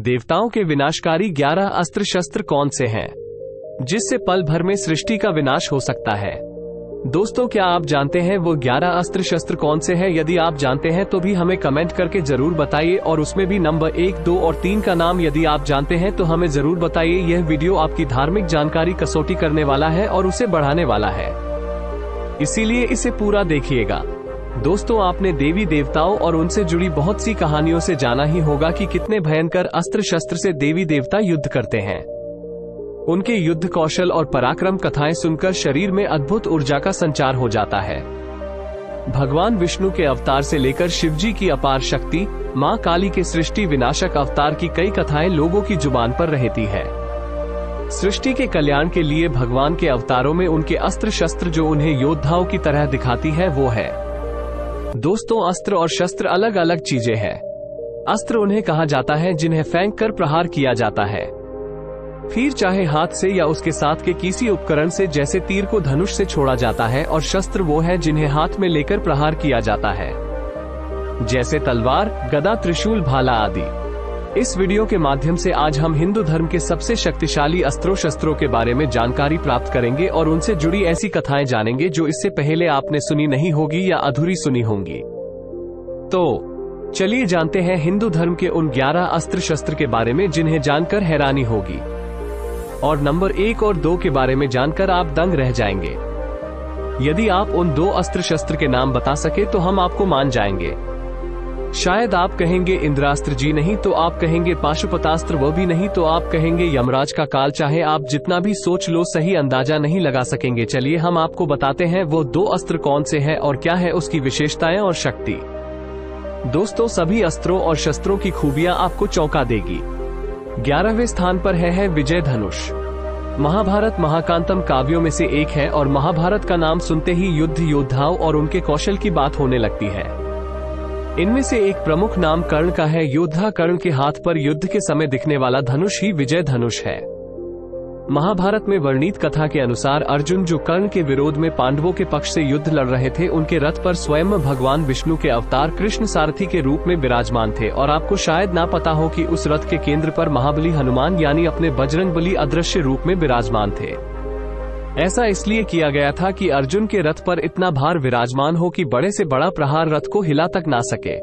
देवताओं के विनाशकारी 11 अस्त्र शस्त्र कौन से हैं, जिससे पल भर में सृष्टि का विनाश हो सकता है। दोस्तों, क्या आप जानते हैं वो 11 अस्त्र शस्त्र कौन से हैं? यदि आप जानते हैं तो भी हमें कमेंट करके जरूर बताइए, और उसमें भी नंबर 1, 2 और 3 का नाम यदि आप जानते हैं तो हमें जरूर बताइए। यह वीडियो आपकी धार्मिक जानकारी कसौटी करने वाला है और उसे बढ़ाने वाला है, इसीलिए इसे पूरा देखिएगा। दोस्तों, आपने देवी देवताओं और उनसे जुड़ी बहुत सी कहानियों से जाना ही होगा कि कितने भयंकर अस्त्र शस्त्र से देवी देवता युद्ध करते हैं। उनके युद्ध कौशल और पराक्रम कथाएं सुनकर शरीर में अद्भुत ऊर्जा का संचार हो जाता है। भगवान विष्णु के अवतार से लेकर शिवजी की अपार शक्ति, मां काली के सृष्टि विनाशक अवतार की कई कथाएं लोगों की जुबान पर रहती है। सृष्टि के कल्याण के लिए भगवान के अवतारों में उनके अस्त्र शस्त्र जो उन्हें योद्धाओं की तरह दिखाती है वो है। दोस्तों, अस्त्र और शस्त्र अलग अलग चीजें हैं। अस्त्र उन्हें कहा जाता है जिन्हें फेंक कर प्रहार किया जाता है, फिर चाहे हाथ से या उसके साथ के किसी उपकरण से, जैसे तीर को धनुष से छोड़ा जाता है। और शस्त्र वो है जिन्हें हाथ में लेकर प्रहार किया जाता है, जैसे तलवार, गदा, त्रिशूल, भाला आदि। इस वीडियो के माध्यम से आज हम हिंदू धर्म के सबसे शक्तिशाली अस्त्रों शस्त्रों के बारे में जानकारी प्राप्त करेंगे और उनसे जुड़ी ऐसी कथाएं जानेंगे जो इससे पहले आपने सुनी नहीं होगी या अधूरी सुनी होंगी। तो चलिए जानते हैं हिंदू धर्म के उन 11 अस्त्र शस्त्र के बारे में जिन्हें जानकर हैरानी होगी, और नंबर 1 और 2 के बारे में जानकर आप दंग रह जाएंगे। यदि आप उन 2 अस्त्र शस्त्र के नाम बता सके तो हम आपको मान जाएंगे। शायद आप कहेंगे इंद्रास्त्र जी नहीं, तो आप कहेंगे पाशुपतास्त्र वो भी नहीं, तो आप कहेंगे यमराज का काल। चाहे आप जितना भी सोच लो, सही अंदाजा नहीं लगा सकेंगे। चलिए हम आपको बताते हैं वो 2 अस्त्र कौन से हैं और क्या है उसकी विशेषताएं और शक्ति। दोस्तों, सभी अस्त्रों और शस्त्रों की खूबियां आपको चौंका देगी। 11वें स्थान पर है विजय धनुष। महाभारत महाकांतम काव्यों में से एक है और महाभारत का नाम सुनते ही युद्ध योद्धाओं और उनके कौशल की बात होने लगती है। इनमें से एक प्रमुख नाम कर्ण का है। योद्धा कर्ण के हाथ पर युद्ध के समय दिखने वाला धनुष ही विजय धनुष है। महाभारत में वर्णित कथा के अनुसार अर्जुन, जो कर्ण के विरोध में पांडवों के पक्ष से युद्ध लड़ रहे थे, उनके रथ पर स्वयं भगवान विष्णु के अवतार कृष्ण सारथी के रूप में विराजमान थे। और आपको शायद ना पता हो कि उस रथ के केंद्र पर महाबली हनुमान यानी अपने बजरंगबली अदृश्य रूप में विराजमान थे। ऐसा इसलिए किया गया था कि अर्जुन के रथ पर इतना भार विराजमान हो कि बड़े से बड़ा प्रहार रथ को हिला तक ना सके।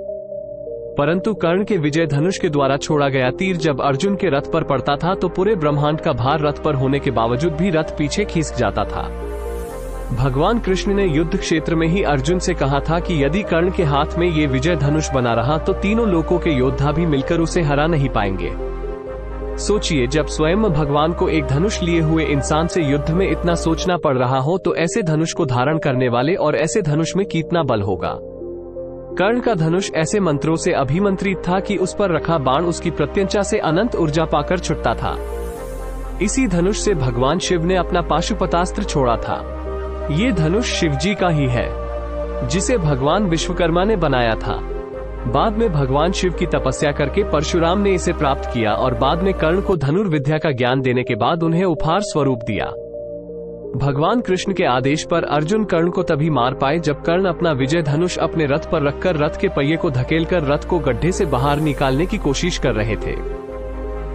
परंतु कर्ण के विजय धनुष के द्वारा छोड़ा गया तीर जब अर्जुन के रथ पर पड़ता था तो पूरे ब्रह्मांड का भार रथ पर होने के बावजूद भी रथ पीछे खिसक जाता था। भगवान कृष्ण ने युद्ध क्षेत्र में ही अर्जुन से कहा था कि यदि कर्ण के हाथ में ये विजय धनुष बना रहा तो तीनों लोकों के योद्धा भी मिलकर उसे हरा नहीं पाएंगे। सोचिए, जब स्वयं भगवान को एक धनुष लिए हुए इंसान से युद्ध में इतना सोचना पड़ रहा हो तो ऐसे धनुष को धारण करने वाले और ऐसे धनुष में कितना बल होगा। कर्ण का धनुष ऐसे मंत्रों से अभिमंत्रित था कि उस पर रखा बाण उसकी प्रत्यंचा से अनंत ऊर्जा पाकर छुटता था। इसी धनुष से भगवान शिव ने अपना पाशुपतास्त्र छोड़ा था। ये धनुष शिवजी का ही है, जिसे भगवान विश्वकर्मा ने बनाया था। बाद में भगवान शिव की तपस्या करके परशुराम ने इसे प्राप्त किया और बाद में कर्ण को धनुर्विद्या का ज्ञान देने के बाद उन्हें उपहार स्वरूप दिया। भगवान कृष्ण के आदेश पर अर्जुन कर्ण को तभी मार पाए जब कर्ण अपना विजय धनुष अपने रथ पर रखकर रथ के पहिए को धकेलकर रथ को गड्ढे से बाहर निकालने की कोशिश कर रहे थे।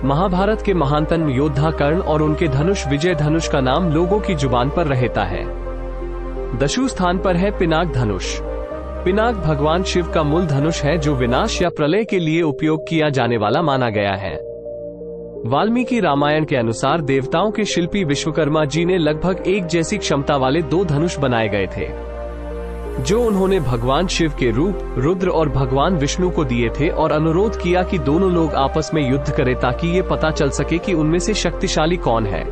महाभारत के महानतम योद्धा कर्ण और उनके धनुष विजय धनुष का नाम लोगों की जुबान पर रहता है। 10वें स्थान पर है पिनाक धनुष। पिनाक भगवान शिव का मूल धनुष है जो विनाश या प्रलय के लिए उपयोग किया जाने वाला माना गया है। वाल्मीकि रामायण के अनुसार देवताओं के शिल्पी विश्वकर्मा जी ने लगभग एक जैसी क्षमता वाले 2 धनुष बनाए गए थे, जो उन्होंने भगवान शिव के रूप रुद्र और भगवान विष्णु को दिए थे और अनुरोध किया कि दोनों लोग आपस में युद्ध करें ताकि ये पता चल सके कि उनमें से शक्तिशाली कौन है।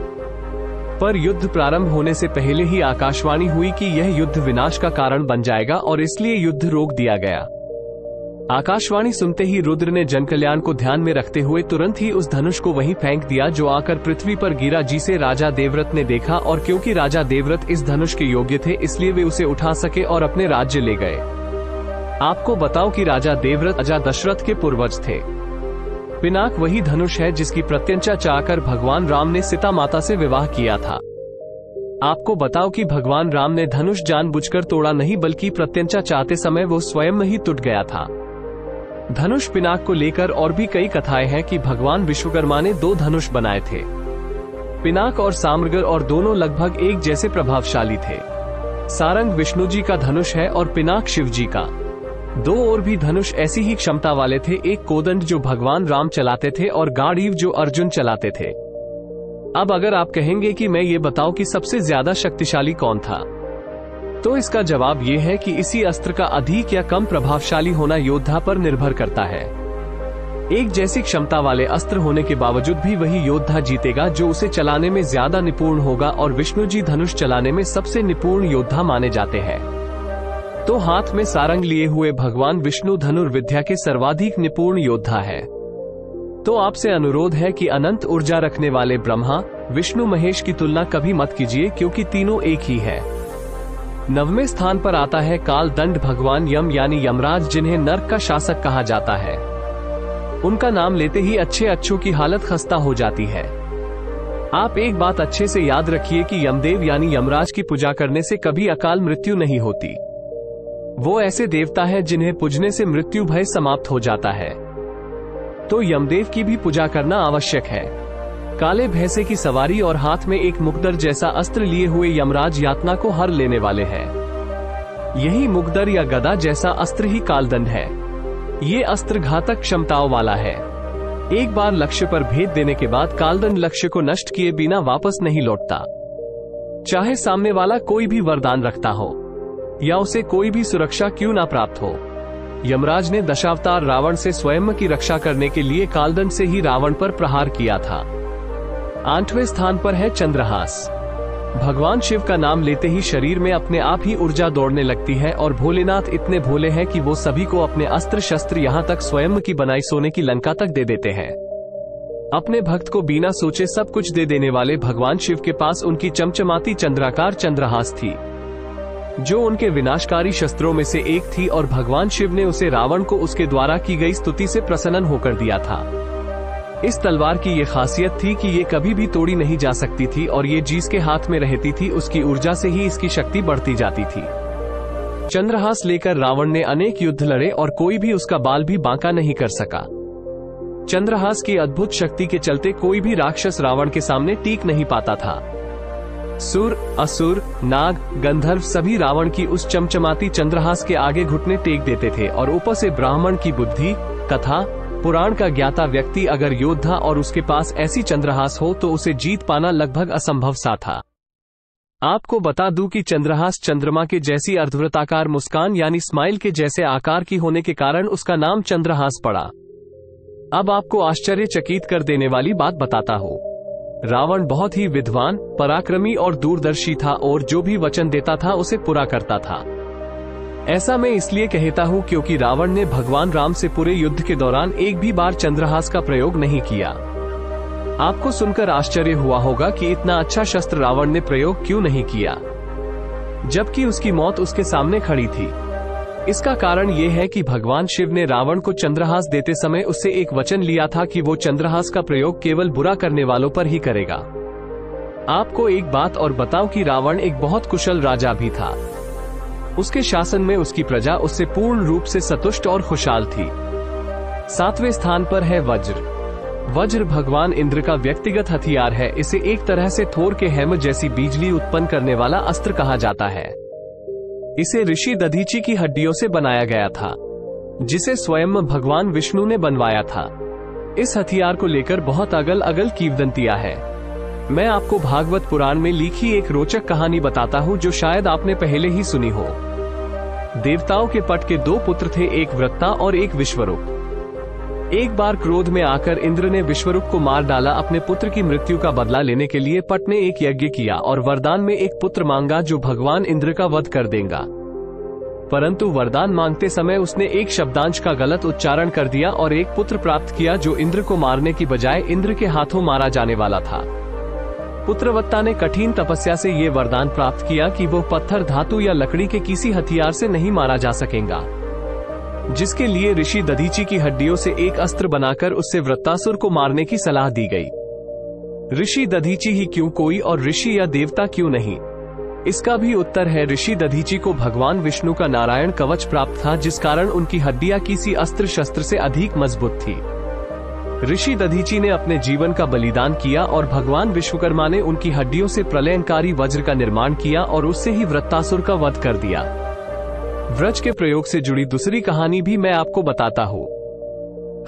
पर युद्ध प्रारंभ होने से पहले ही आकाशवाणी हुई कि यह युद्ध विनाश का कारण बन जाएगा और इसलिए युद्ध रोक दिया गया। आकाशवाणी सुनते ही रुद्र ने जनकल्याण को ध्यान में रखते हुए तुरंत ही उस धनुष को वहीं फेंक दिया जो आकर पृथ्वी पर गिरा, जिसे राजा देवव्रत ने देखा। और क्योंकि राजा देवव्रत इस धनुष के योग्य थे इसलिए वे उसे उठा सके और अपने राज्य ले गए। आपको बताओ कि राजा देवव्रत राजा दशरथ के पूर्वज थे। पिनाक वही धनुष है जिसकी प्रत्यंचा चाहकर भगवान राम ने सीता माता से विवाह किया था। आपको बताओ कि भगवान राम ने धनुष जानबूझकर तोड़ा नहीं, बल्कि प्रत्यंचा चाहते समय वो स्वयं ही टूट गया था। धनुष पिनाक को लेकर और भी कई कथाएं हैं कि भगवान विश्वकर्मा ने 2 धनुष बनाए थे। पिनाक और साम्रगर और दोनों लगभग एक जैसे प्रभावशाली थे। सारंग विष्णु जी का धनुष है और पिनाक शिव जी का। 2 और भी धनुष ऐसी ही क्षमता वाले थे, एक कोदंड जो भगवान राम चलाते थे और गांडीव जो अर्जुन चलाते थे। अब अगर आप कहेंगे कि मैं ये बताऊं कि सबसे ज्यादा शक्तिशाली कौन था, तो इसका जवाब ये है कि इसी अस्त्र का अधिक या कम प्रभावशाली होना योद्धा पर निर्भर करता है। एक जैसी क्षमता वाले अस्त्र होने के बावजूद भी वही योद्धा जीतेगा जो उसे चलाने में ज्यादा निपुण होगा, और विष्णु जी धनुष चलाने में सबसे निपुण योद्धा माने जाते हैं। तो हाथ में सारंग लिए हुए भगवान विष्णु धनुर्विद्या के सर्वाधिक निपुण योद्धा है। तो आपसे अनुरोध है कि अनंत ऊर्जा रखने वाले ब्रह्मा विष्णु महेश की तुलना कभी मत कीजिए, क्योंकि तीनों एक ही है। 9वें स्थान पर आता है काल दंड भगवान यम यानी यमराज, जिन्हें नरक का शासक कहा जाता है। उनका नाम लेते ही अच्छों की हालत खस्ता हो जाती है। आप एक बात अच्छे से याद रखिए कि यमदेव यानी यमराज की पूजा करने से कभी अकाल मृत्यु नहीं होती। वो ऐसे देवता है जिन्हें पूजने से मृत्यु भय समाप्त हो जाता है। तो यमदेव की भी पूजा करना आवश्यक है। काले भैंसे की सवारी और हाथ में एक मुकदर जैसा अस्त्र लिए हुए यमराज यातना को हर लेने वाले हैं। यही मुकदर या गदा जैसा अस्त्र ही कालदंड है। ये अस्त्र घातक क्षमताओं वाला है। एक बार लक्ष्य पर भेद देने के बाद कालदंड लक्ष्य को नष्ट किए बिना वापस नहीं लौटता। चाहे सामने वाला कोई भी वरदान रखता हो या उसे कोई भी सुरक्षा क्यों ना प्राप्त हो। यमराज ने दशावतार रावण से स्वयं की रक्षा करने के लिए कालदंड से ही रावण पर प्रहार किया था। 8वें स्थान पर है चंद्रहास। भगवान शिव का नाम लेते ही शरीर में अपने आप ही ऊर्जा दौड़ने लगती है, और भोलेनाथ इतने भोले हैं कि वो सभी को अपने अस्त्र शस्त्र यहाँ तक स्वयं की बनाई सोने की लंका तक दे देते हैं। अपने भक्त को बिना सोचे सब कुछ दे देने वाले भगवान शिव के पास उनकी चमचमाती चंद्राकार चंद्रहास थी, जो उनके विनाशकारी शस्त्रों में से एक थी, और भगवान शिव ने उसे रावण को उसके द्वारा की गई स्तुति से प्रसन्न होकर दिया था। इस तलवार की ये खासियत थी कि ये कभी भी तोड़ी नहीं जा सकती थी, और ये जिसके हाथ में रहती थी उसकी ऊर्जा से ही इसकी शक्ति बढ़ती जाती थी। चंद्रहास लेकर रावण ने अनेक युद्ध लड़े और कोई भी उसका बाल भी बांका नहीं कर सका। चंद्रहास की अद्भुत शक्ति के चलते कोई भी राक्षस रावण के सामने टीक नहीं पाता था। सुर, असुर, नाग, गंधर्व सभी रावण की उस चमचमाती चंद्रहास के आगे घुटने टेक देते थे, और ऊपर से ब्राह्मण की बुद्धि, कथा, पुराण का ज्ञाता व्यक्ति अगर योद्धा और उसके पास ऐसी चंद्रहास हो तो उसे जीत पाना लगभग असंभव सा था। आपको बता दूं कि चंद्रहास चंद्रमा के जैसी अर्धवृत्ताकार मुस्कान यानी स्माइल के जैसे आकार की होने के कारण उसका नाम चंद्रहास पड़ा। अब आपको आश्चर्यचकित कर देने वाली बात बताता हूँ। रावण बहुत ही विद्वान, पराक्रमी और दूरदर्शी था, और जो भी वचन देता था उसे पूरा करता था। ऐसा मैं इसलिए कहता हूँ क्योंकि रावण ने भगवान राम से पूरे युद्ध के दौरान एक भी बार चंद्रहास का प्रयोग नहीं किया। आपको सुनकर आश्चर्य हुआ होगा कि इतना अच्छा शस्त्र रावण ने प्रयोग क्यों नहीं किया, जबकि उसकी मौत उसके सामने खड़ी थी। इसका कारण ये है कि भगवान शिव ने रावण को चंद्रहास देते समय उससे एक वचन लिया था कि वो चंद्रहास का प्रयोग केवल बुरा करने वालों पर ही करेगा। आपको एक बात और बताऊं कि रावण एक बहुत कुशल राजा भी था। उसके शासन में उसकी प्रजा उससे पूर्ण रूप से संतुष्ट और खुशहाल थी। 7वें स्थान पर है वज्र। वज्र भगवान इंद्र का व्यक्तिगत हथियार है। इसे एक तरह से थोर के हैमर जैसी बिजली उत्पन्न करने वाला अस्त्र कहा जाता है। इसे ऋषि दधीची की हड्डियों से बनाया गया था, जिसे स्वयं भगवान विष्णु ने बनवाया था। इस हथियार को लेकर बहुत अगल अगल किंवदंतियां है। मैं आपको भागवत पुराण में लिखी एक रोचक कहानी बताता हूँ जो शायद आपने पहले ही सुनी हो। देवताओं के पट के 2 पुत्र थे, एक वृत्ता और एक विश्वरूप। एक बार क्रोध में आकर इंद्र ने विश्वरूप को मार डाला। अपने पुत्र की मृत्यु का बदला लेने के लिए पट ने एक यज्ञ किया और वरदान में एक पुत्र मांगा जो भगवान इंद्र का वध कर देगा। परंतु वरदान मांगते समय उसने एक शब्दांश का गलत उच्चारण कर दिया और एक पुत्र प्राप्त किया जो इंद्र को मारने की बजाय इंद्र के हाथों मारा जाने वाला था। पुत्रवत्ता ने कठिन तपस्या से ये वरदान प्राप्त किया कि वो पत्थर, धातु या लकड़ी के किसी हथियार से नहीं मारा जा सकेगा, जिसके लिए ऋषि दधीची की हड्डियों से एक अस्त्र बनाकर उससे वृत्तासुर को मारने की सलाह दी गई। ऋषि दधीची ही क्यों, कोई और ऋषि या देवता क्यों नहीं। इसका भी उत्तर है ऋषि दधीची को भगवान विष्णु का नारायण कवच प्राप्त था, जिस कारण उनकी हड्डियां किसी अस्त्र शस्त्र से अधिक मजबूत थी। ऋषि दधीची ने अपने जीवन का बलिदान किया और भगवान विश्वकर्मा ने उनकी हड्डियों से प्रलयंकारी वज्र का निर्माण किया और उससे ही वृत्तासुर का वध कर दिया। व्रज के प्रयोग से जुड़ी दूसरी कहानी भी मैं आपको बताता हूँ।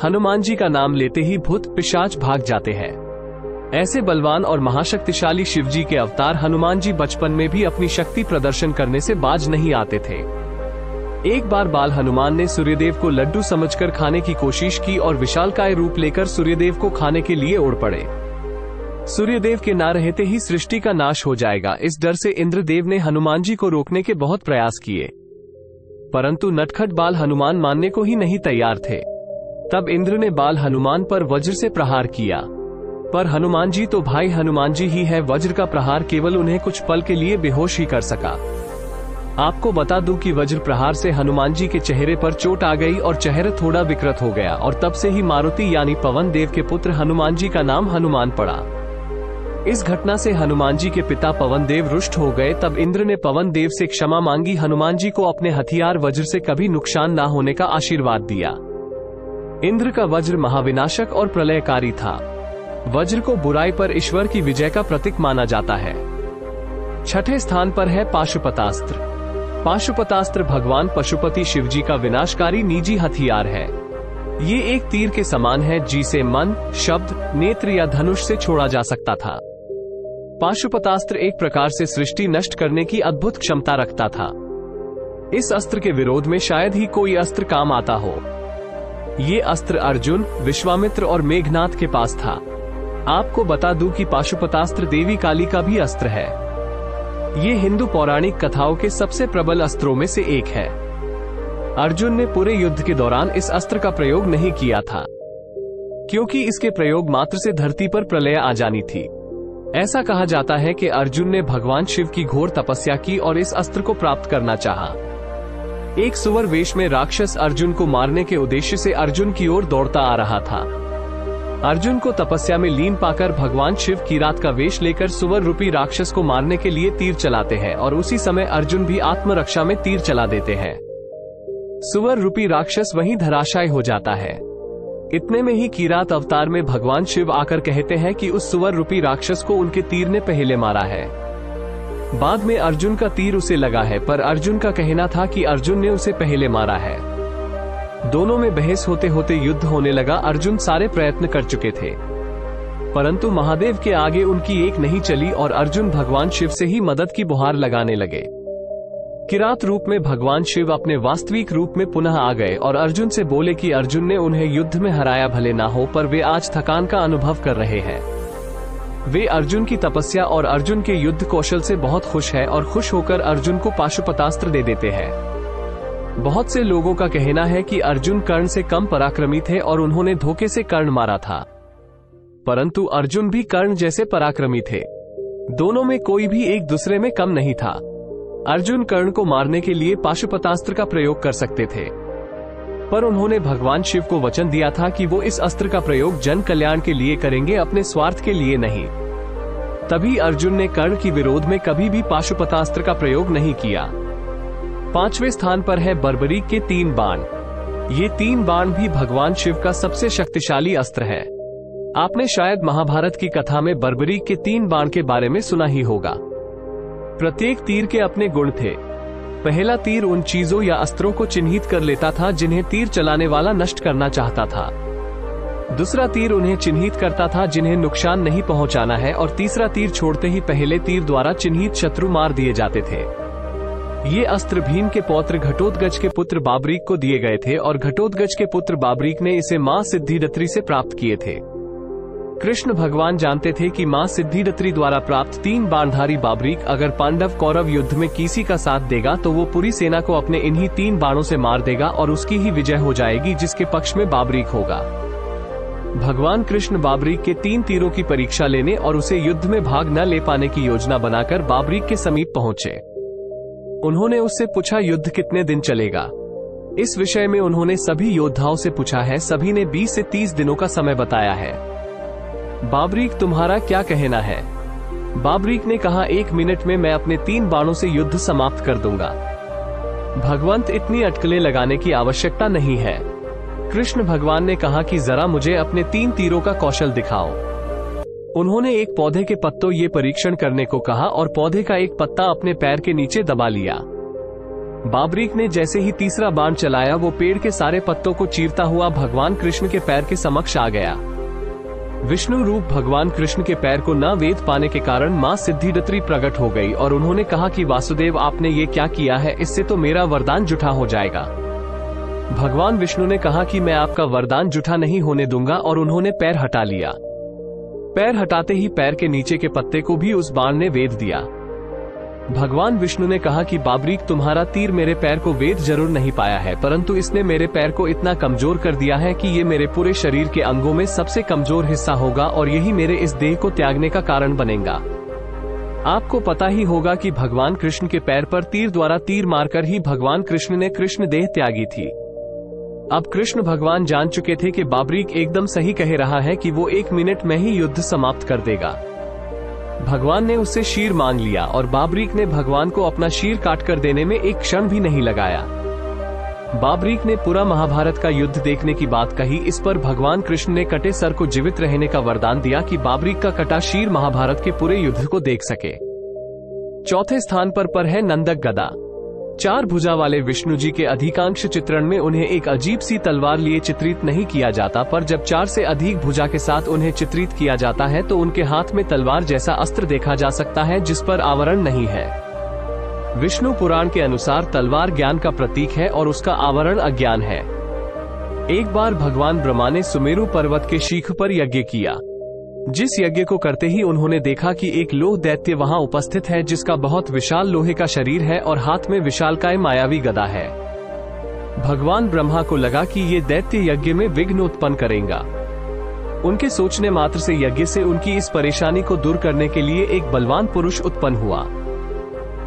हनुमान जी का नाम लेते ही भूत पिशाच भाग जाते हैं। ऐसे बलवान और महाशक्तिशाली शिवजी के अवतार हनुमान जी बचपन में भी अपनी शक्ति प्रदर्शन करने से बाज नहीं आते थे। एक बार बाल हनुमान ने सूर्यदेव को लड्डू समझकर खाने की कोशिश की और विशालकाय रूप लेकर सूर्यदेव को खाने के लिए उड़ पड़े। सूर्यदेव के ना रहते ही सृष्टि का नाश हो जाएगा, इस डर से इंद्रदेव ने हनुमान जी को रोकने के बहुत प्रयास किए, परंतु नटखट बाल हनुमान मानने को ही नहीं तैयार थे। तब इंद्र ने बाल हनुमान पर वज्र से प्रहार किया, पर हनुमान जी तो भाई हनुमान जी ही है। वज्र का प्रहार केवल उन्हें कुछ पल के लिए बेहोश ही कर सका। आपको बता दूं कि वज्र प्रहार से हनुमान जी के चेहरे पर चोट आ गई और चेहरा थोड़ा विकृत हो गया और तब से ही मारुति यानी पवन देव के पुत्र हनुमान जी का नाम हनुमान पड़ा। इस घटना से हनुमान जी के पिता पवन देव रुष्ट हो गए। तब इंद्र ने पवन देव से क्षमा मांगी, हनुमान जी को अपने हथियार वज्र से कभी नुकसान न होने का आशीर्वाद दिया। इंद्र का वज्र महाविनाशक और प्रलयकारी था। वज्र को बुराई पर ईश्वर की विजय का प्रतीक माना जाता है। छठे स्थान पर है पाशुपतास्त्र। पाशुपतास्त्र भगवान पशुपति शिवजी का विनाशकारी निजी हथियार है। ये एक तीर के समान है जिसे मन, शब्द, नेत्र या धनुष से छोड़ा जा सकता था। पाशुपतास्त्र एक प्रकार से सृष्टि नष्ट करने की अद्भुत क्षमता रखता था। इस अस्त्र के विरोध में शायद ही कोई अस्त्र काम आता हो। ये अस्त्र अर्जुन, विश्वामित्र और मेघनाथ के पास था। आपको बता दूं कि पाशुपतास्त्र देवी काली का भी अस्त्र है। ये हिंदू पौराणिक कथाओं के सबसे प्रबल अस्त्रों में से एक है। अर्जुन ने पूरे युद्ध के दौरान इस अस्त्र का प्रयोग नहीं किया था, क्योंकि इसके प्रयोग मात्र से धरती पर प्रलय आ जानी थी। ऐसा कहा जाता है कि अर्जुन ने भगवान शिव की घोर तपस्या की और इस अस्त्र को प्राप्त करना चाहा। एक सुअर वेश में राक्षस अर्जुन को मारने के उद्देश्य से अर्जुन की ओर दौड़ता आ रहा था। अर्जुन को तपस्या में लीन पाकर भगवान शिव किरात का वेश लेकर सुअर रूपी राक्षस को मारने के लिए तीर चलाते हैं और उसी समय अर्जुन भी आत्मरक्षा में तीर चला देते हैं। सुअर रूपी राक्षस वहीं धराशायी हो जाता है। इतने में ही किरात अवतार में भगवान शिव आकर कहते हैं कि उस सुअर रूपी राक्षस को उनके तीर ने पहले मारा है। बाद में अर्जुन का तीर उसे लगा है, पर अर्जुन का कहना था कि अर्जुन ने उसे पहले मारा है। दोनों में बहस होते होते युद्ध होने लगा। अर्जुन सारे प्रयत्न कर चुके थे, परंतु महादेव के आगे उनकी एक नहीं चली और अर्जुन भगवान शिव से ही मदद की गुहार लगाने लगे। किरात रूप में भगवान शिव अपने वास्तविक रूप में पुनः आ गए और अर्जुन से बोले कि अर्जुन ने उन्हें युद्ध में हराया भले ना हो, पर वे आज थकान का अनुभव कर रहे हैं। वे अर्जुन की तपस्या और अर्जुन के युद्ध कौशल से बहुत खुश है और खुश होकर अर्जुन को पाशुपतास्त्र दे देते हैं। बहुत से लोगों का कहना है कि अर्जुन कर्ण से कम पराक्रमी थे और उन्होंने धोखे से कर्ण मारा था, परंतु अर्जुन भी कर्ण जैसे पराक्रमी थे। दोनों में कोई भी एक दूसरे में कम नहीं था। अर्जुन कर्ण को मारने के लिए पाशुपतास्त्र का प्रयोग कर सकते थे, पर उन्होंने भगवान शिव को वचन दिया था कि वो इस अस्त्र का प्रयोग जन कल्याण के लिए करेंगे, अपने स्वार्थ के लिए नहीं। तभी अर्जुन ने कर्ण की विरोध में कभी भी पाशुपतास्त्र का प्रयोग नहीं किया। पांचवें स्थान पर है बर्बरीक के 3 बाण। ये 3 बाण भी भगवान शिव का सबसे शक्तिशाली अस्त्र है। आपने शायद महाभारत की कथा में बर्बरीक के 3 बाण के बारे में सुना ही होगा। प्रत्येक तीर के अपने गुण थे। पहला तीर उन चीजों या अस्त्रों को चिन्हित कर लेता था जिन्हें तीर चलाने वाला नष्ट करना चाहता था। दूसरा तीर उन्हें चिन्हित करता था जिन्हें नुकसान नहीं पहुंचाना है, और तीसरा तीर छोड़ते ही पहले तीर द्वारा चिन्हित शत्रु मार दिए जाते थे। ये अस्त्र भीम के पौत्र घटोत्कच के पुत्र बाबरीक को दिए गए थे और घटोत्कच के पुत्र बाबरीक ने इसे मां सिद्धिदात्री से प्राप्त किए थे। कृष्ण भगवान जानते थे कि मां सिद्धिदात्री द्वारा प्राप्त 3 बाणधारी बाबरीक अगर पांडव कौरव युद्ध में किसी का साथ देगा तो वो पूरी सेना को अपने इन्हीं 3 बाणों से मार देगा और उसकी ही विजय हो जाएगी जिसके पक्ष में बाबरीक होगा। भगवान कृष्ण बाबरीक के 3 तीरों की परीक्षा लेने और उसे युद्ध में भाग न ले पाने की योजना बनाकर बाबरीक के समीप पहुंचे। उन्होंने उससे पूछा युद्ध कितने दिन चलेगा। इस विषय में उन्होंने सभी योद्धाओं से पूछा है। सभी ने 20 से 30 दिनों का समय बताया है। बाबरीक तुम्हारा क्या कहना है? बाबरीक ने कहा, 1 मिनट में मैं अपने 3 बाणों से युद्ध समाप्त कर दूंगा। भगवंत, इतनी अटकलें लगाने की आवश्यकता नहीं है। कृष्ण भगवान ने कहा कि जरा मुझे अपने 3 तीरों का कौशल दिखाओ। उन्होंने एक पौधे के पत्तों ये परीक्षण करने को कहा और पौधे का एक पत्ता अपने पैर के नीचे दबा लिया। बाबरीक ने जैसे ही तीसरा बाण चलाया, वो पेड़ के सारे पत्तों को चीरता हुआ भगवान कृष्ण के पैर के समक्ष आ गया। विष्णु रूप भगवान कृष्ण के पैर को न वेद पाने के कारण मां सिद्धिदात्री प्रकट हो गई और उन्होंने कहा कि वासुदेव, आपने ये क्या किया है? इससे तो मेरा वरदान जुठा हो जाएगा। भगवान विष्णु ने कहा कि मैं आपका वरदान जुठा नहीं होने दूंगा और उन्होंने पैर हटा लिया। पैर हटाते ही पैर के नीचे के पत्ते को भी उस बाण ने वेध दिया। भगवान विष्णु ने कहा कि बाबरीक, तुम्हारा तीर मेरे पैर को वेद जरूर नहीं पाया है, परंतु इसने मेरे पैर को इतना कमजोर कर दिया है कि ये मेरे पूरे शरीर के अंगों में सबसे कमजोर हिस्सा होगा और यही मेरे इस देह को त्यागने का कारण बनेगा। आपको पता ही होगा कि भगवान कृष्ण के पैर पर तीर द्वारा तीर मारकर ही भगवान कृष्ण ने कृष्ण देह त्यागी थी। अब कृष्ण भगवान जान चुके थे कि बाबरीक एकदम सही कह रहा है कि वो 1 मिनट में ही युद्ध समाप्त कर देगा। भगवान ने उससे शीर मांग लिया और बाबरीक ने भगवान को अपना शीर काट कर देने में एक क्षण भी नहीं लगाया। बाबरीक ने पूरा महाभारत का युद्ध देखने की बात कही। इस पर भगवान कृष्ण ने कटे सर को जीवित रहने का वरदान दिया कि बाबरीक का कटा शीर महाभारत के पूरे युद्ध को देख सके। चौथे स्थान पर है नंदक गदा। 4 भुजा वाले विष्णु जी के अधिकांश चित्रण में उन्हें एक अजीब सी तलवार लिए चित्रित नहीं किया जाता, पर जब 4 से अधिक भुजा के साथ उन्हें चित्रित किया जाता है तो उनके हाथ में तलवार जैसा अस्त्र देखा जा सकता है जिस पर आवरण नहीं है। विष्णु पुराण के अनुसार तलवार ज्ञान का प्रतीक है और उसका आवरण अज्ञान है। एक बार भगवान ब्रह्मा ने सुमेरु पर्वत के शीख पर यज्ञ किया। जिस यज्ञ को करते ही उन्होंने देखा कि एक लोह दैत्य वहां उपस्थित है जिसका बहुत विशाल लोहे का शरीर है और हाथ में विशालकाय मायावी गदा है। भगवान ब्रह्मा को लगा कि ये दैत्य यज्ञ में विघ्न उत्पन्न करेगा। उनके सोचने मात्र से यज्ञ से उनकी इस परेशानी को दूर करने के लिए एक बलवान पुरुष उत्पन्न हुआ,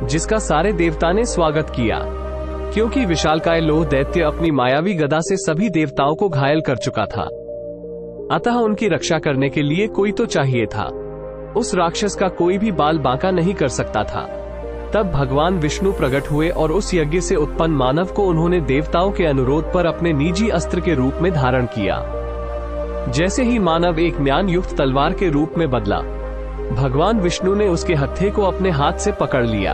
जिसका सारे देवता ने स्वागत किया, क्योंकि विशालकाय लोह दैत्य अपनी मायावी गदा से सभी देवताओं को घायल कर चुका था। अतः उनकी रक्षा करने के लिए कोई तो चाहिए था। उस राक्षस का कोई भी बाल बांका नहीं कर सकता था। तब भगवान विष्णु प्रकट हुए और उस यज्ञ से उत्पन्न मानव को उन्होंने देवताओं के अनुरोध पर अपने निजी अस्त्र के रूप में धारण किया। जैसे ही मानव एक म्यान युक्त तलवार के रूप में बदला, भगवान विष्णु ने उसके हत्थे को अपने हाथ से पकड़ लिया।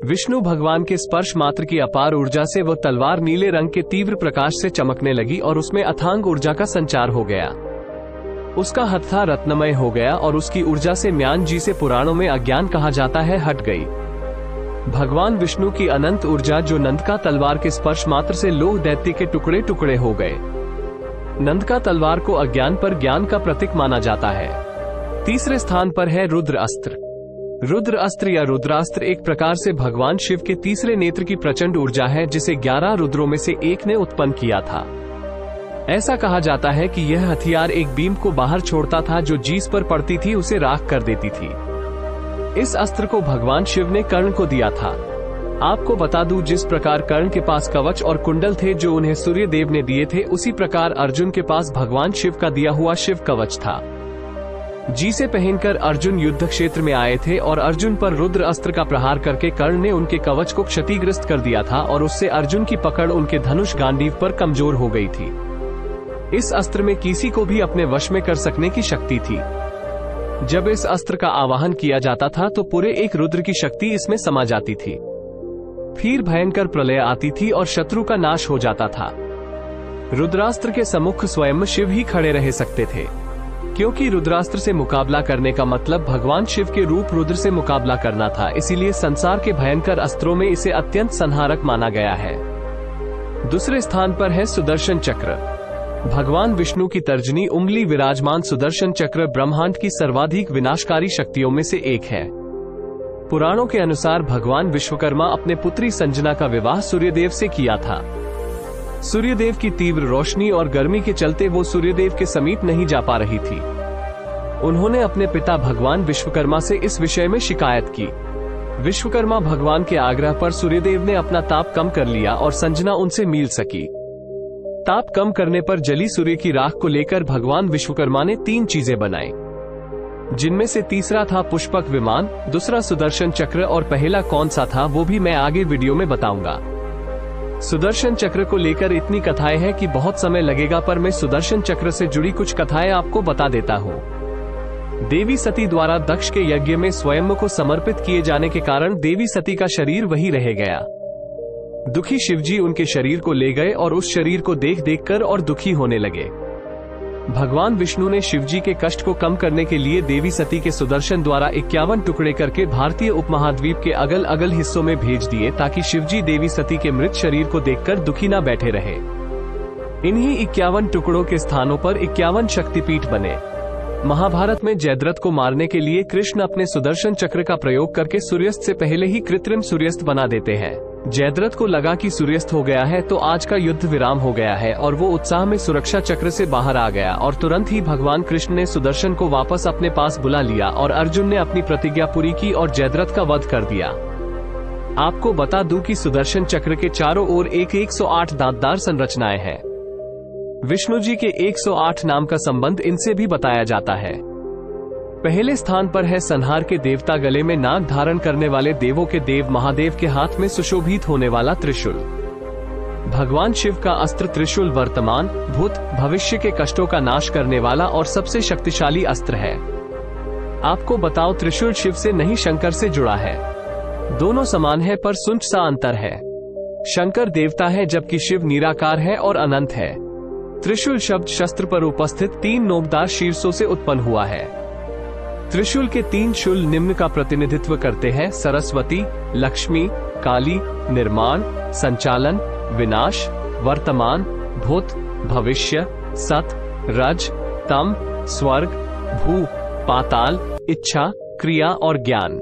विष्णु भगवान के स्पर्श मात्र की अपार ऊर्जा से वह तलवार नीले रंग के तीव्र प्रकाश से चमकने लगी और उसमें अथांग ऊर्जा का संचार हो गया। उसका हत्था रत्नमय हो गया और उसकी ऊर्जा से म्यान, जिसे पुराणों में अज्ञान कहा जाता है, हट गई। भगवान विष्णु की अनंत ऊर्जा जो नंदका तलवार के स्पर्श मात्र से लोह दैत्य के टुकड़े टुकड़े हो गए। नंदका तलवार को अज्ञान पर ज्ञान का प्रतीक माना जाता है। तीसरे स्थान पर है रुद्र अस्त्र। रुद्र अस्त्र या रुद्रास्त्र एक प्रकार से भगवान शिव के तीसरे नेत्र की प्रचंड ऊर्जा है, जिसे 11 रुद्रों में से एक ने उत्पन्न किया था। ऐसा कहा जाता है कि यह हथियार एक बीम को बाहर छोड़ता था जो जिस पर पड़ती थी उसे राख कर देती थी। इस अस्त्र को भगवान शिव ने कर्ण को दिया था। आपको बता दूं, जिस प्रकार कर्ण के पास कवच और कुंडल थे जो उन्हें सूर्य देव ने दिए थे, उसी प्रकार अर्जुन के पास भगवान शिव का दिया हुआ शिव कवच था, जिसे पहनकर अर्जुन युद्ध क्षेत्र में आए थे और अर्जुन पर रुद्र अस्त्र का प्रहार करके कर्ण ने उनके कवच को क्षतिग्रस्त कर दिया था और उससे अर्जुन की पकड़ उनके धनुष गांडीव पर कमजोर हो गई थी। इस अस्त्र में किसी को भी अपने वश में कर सकने की शक्ति थी। जब इस अस्त्र का आवाहन किया जाता था तो पूरे एक रुद्र की शक्ति इसमें समा जाती थी। फिर भयंकर प्रलय आती थी और शत्रु का नाश हो जाता था। रुद्रास्त्र के सम्मुख स्वयं शिव ही खड़े रह सकते थे, क्योंकि रुद्रास्त्र से मुकाबला करने का मतलब भगवान शिव के रूप रुद्र से मुकाबला करना था। इसीलिए संसार के भयंकर अस्त्रों में इसे अत्यंत संहारक माना गया है। दूसरे स्थान पर है सुदर्शन चक्र। भगवान विष्णु की तर्जनी उंगली विराजमान सुदर्शन चक्र ब्रह्मांड की सर्वाधिक विनाशकारी शक्तियों में से एक है। पुराणों के अनुसार भगवान विश्वकर्मा अपने पुत्री संजना का विवाह सूर्यदेव से किया था। सूर्यदेव की तीव्र रोशनी और गर्मी के चलते वो सूर्यदेव के समीप नहीं जा पा रही थी। उन्होंने अपने पिता भगवान विश्वकर्मा से इस विषय में शिकायत की। विश्वकर्मा भगवान के आग्रह पर सूर्यदेव ने अपना ताप कम कर लिया और संजना उनसे मिल सकी। ताप कम करने पर जली सूर्य की राख को लेकर भगवान विश्वकर्मा ने 3 चीजें बनाई। जिनमें से तीसरा था पुष्पक विमान, दूसरा सुदर्शन चक्र और पहला कौन सा था वो भी मैं आगे वीडियो में बताऊंगा। सुदर्शन चक्र को लेकर इतनी कथाएं हैं कि बहुत समय लगेगा, पर मैं सुदर्शन चक्र से जुड़ी कुछ कथाएं आपको बता देता हूँ। देवी सती द्वारा दक्ष के यज्ञ में स्वयं को समर्पित किए जाने के कारण देवी सती का शरीर वही रह गया। दुखी शिवजी उनके शरीर को ले गए और उस शरीर को देख देखकर और दुखी होने लगे। भगवान विष्णु ने शिवजी के कष्ट को कम करने के लिए देवी सती के सुदर्शन द्वारा 51 टुकड़े करके भारतीय उपमहाद्वीप के अगल अगल हिस्सों में भेज दिए, ताकि शिवजी देवी सती के मृत शरीर को देखकर दुखी न बैठे रहे। इन्हीं 51 टुकड़ों के स्थानों पर 51 शक्तिपीठ बने। महाभारत में जयद्रथ को मारने के लिए कृष्ण अपने सुदर्शन चक्र का प्रयोग करके सूर्यास्त से पहले ही कृत्रिम सूर्यास्त बना देते हैं। जयद्रथ को लगा कि सूर्यास्त हो गया है तो आज का युद्ध विराम हो गया है, और वो उत्साह में सुरक्षा चक्र से बाहर आ गया और तुरंत ही भगवान कृष्ण ने सुदर्शन को वापस अपने पास बुला लिया और अर्जुन ने अपनी प्रतिज्ञा पूरी की और जयद्रथ का वध कर दिया। आपको बता दूं कि सुदर्शन चक्र के चारों ओर 108 दांतदार संरचनाएं हैं। विष्णु जी के 108 नाम का संबंध इनसे भी बताया जाता है। पहले स्थान पर है संहार के देवता, गले में नाग धारण करने वाले देवों के देव महादेव के हाथ में सुशोभित होने वाला त्रिशूल। भगवान शिव का अस्त्र त्रिशूल वर्तमान, भूत, भविष्य के कष्टों का नाश करने वाला और सबसे शक्तिशाली अस्त्र है। आपको बताओ, त्रिशूल शिव से नहीं शंकर से जुड़ा है। दोनों समान है पर सुंच सा अंतर है। शंकर देवता है जबकि शिव निराकार है और अनंत है। त्रिशूल शब्द शस्त्र पर उपस्थित 3 नोकदार शीर्षों से उत्पन्न हुआ है। त्रिशूल के 3 शूल निम्न का प्रतिनिधित्व करते हैं: सरस्वती, लक्ष्मी, काली, निर्माण, संचालन, विनाश, वर्तमान, भूत, भविष्य, सत, रज, तम, स्वर्ग, भू, पाताल, इच्छा, क्रिया और ज्ञान।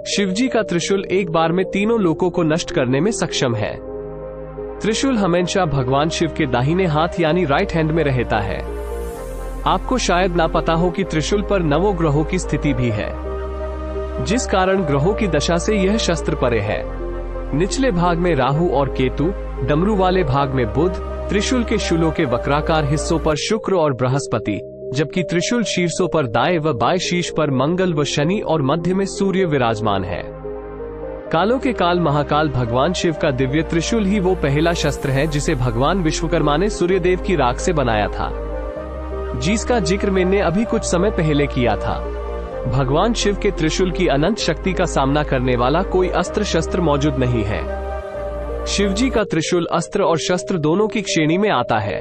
शिवजी का त्रिशूल एक बार में तीनों लोकों को नष्ट करने में सक्षम है। त्रिशूल हमेशा भगवान शिव के दाहिने हाथ यानी राइट हैंड में रहता है। आपको शायद ना पता हो कि त्रिशूल पर 9 ग्रहों की स्थिति भी है, जिस कारण ग्रहों की दशा से यह शस्त्र परे है। निचले भाग में राहु और केतु, डमरू वाले भाग में बुध, त्रिशूल के शूलों के वक्राकार हिस्सों पर शुक्र और बृहस्पति, जबकि त्रिशूल शीर्षों पर दाएं व बाएं शीर्ष पर मंगल व शनि और मध्य में सूर्य विराजमान है। कालों के काल महाकाल भगवान शिव का दिव्य त्रिशूल ही वो पहला शस्त्र है जिसे भगवान विश्वकर्मा ने सूर्यदेव की राख से बनाया था, जिसका जिक्र मैंने अभी कुछ समय पहले किया था। भगवान शिव के त्रिशूल की अनंत शक्ति का सामना करने वाला कोई अस्त्र शस्त्र मौजूद नहीं है। शिवजी का त्रिशूल अस्त्र और शस्त्र दोनों की श्रेणी में आता है।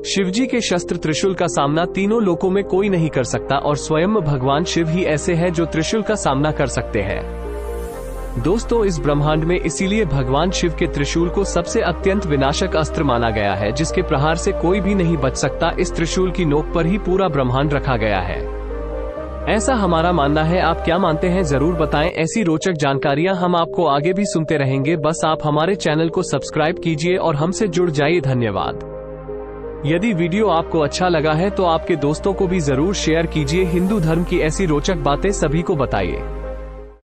शिवजी के शस्त्र त्रिशूल का सामना तीनों लोकों में कोई नहीं कर सकता और स्वयं भगवान शिव ही ऐसे हैं जो त्रिशूल का सामना कर सकते हैं। दोस्तों, इस ब्रह्मांड में इसीलिए भगवान शिव के त्रिशूल को सबसे अत्यंत विनाशक अस्त्र माना गया है, जिसके प्रहार से कोई भी नहीं बच सकता। इस त्रिशूल की नोक पर ही पूरा ब्रह्मांड रखा गया है, ऐसा हमारा मानना है। आप क्या मानते हैं जरूर बताएं। ऐसी रोचक जानकारियां हम आपको आगे भी सुनते रहेंगे। बस आप हमारे चैनल को सब्सक्राइब कीजिए और हमसे जुड़ जाइए। धन्यवाद। यदि वीडियो आपको अच्छा लगा है तो आपके दोस्तों को भी जरूर शेयर कीजिए। हिंदू धर्म की ऐसी रोचक बातें सभी को बताइए।